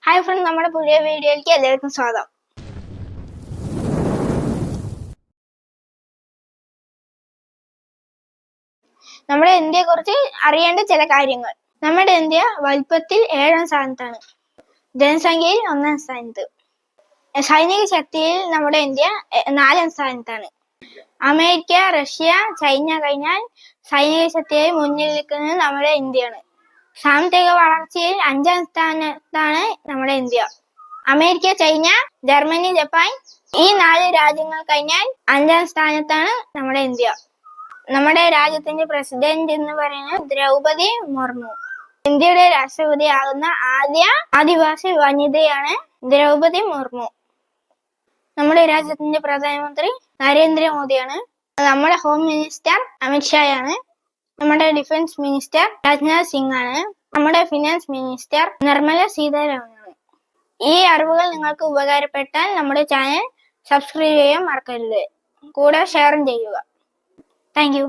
Hi front, നമ്മുടെ പുതിയ വീഡിയോയിലേക്ക് എല്ലാവർക്കും സ്വാഗതം. നമ്മുടെ ഇന്ത്യയെ കുറിച്ച് അറിയേണ്ട ചില കാര്യങ്ങൾ. നമ്മുടെ ഇന്ത്യ വലുപ്പത്തിൽ 7ാം സ്ഥാനത്താണ്, ജനസംഖ്യയിൽ 1ാം സ്ഥാനത്ത്. സൈനിക ശക്തിയിൽ നമ്മുടെ ഇന്ത്യ 4ാം സ്ഥാനത്താണ്. അമേരിക്ക, റഷ്യ, ചൈന കഴിഞ്ഞാൽ സൈനിക ശക്തിയായി മുന്നിൽ നിൽക്കുന്നത് നമ്മുടെ ഇന്ത്യയാണ്. സാമ്പത്തിക വളർച്ചയിൽ 5ാം സ്ഥാനത്താണ് നമ്മുടെ India. America, China, Germany, Japan ഈ 4 രാജ്യങ്ങൾ കഴിഞ്ഞാൽ 5ാം സ്ഥാനത്താണ് നമ്മുടെ ഇന്ത്യ. നമ്മുടെ രാജ്യത്തിന്റെ പ്രസിഡന്റ് എന്ന് പറയുന്നത് ദ്രൗപദി മുർമു. ഇന്ത്യയുടെ രാഷ്ട്രപതി ആകുന്ന ആദ്യ ആദിവാസി വനിതയാണ് ദ്രൗപദി മുർമു. നമ്മുടെ രാജ്യത്തിന്റെ പ്രധാനമന്ത്രി നരേന്ദ്രമോദിയാണ്. നമ്മുടെ ഹോം മിനിസ്റ്റർ അമിത്ഷായാണ്. നമ്മുടെ ഡിഫൻസ് മിനിസ്റ്റർ രാജ്നാഥ് സിംഗ് ആണ്. നമ്മുടെ ഫിനാൻസ് മിനിസ്റ്റർ നിർമ്മല സീതാരാമനാണ്. ഈ അറിവുകൾ നിങ്ങൾക്ക് ഉപകാരപ്പെട്ടാൽ നമ്മുടെ ചാനൽ സബ്സ്ക്രൈബ് ചെയ്യാൻ മറക്കരുത്. കൂടെ ഷെയറും ചെയ്യുക. Thank you.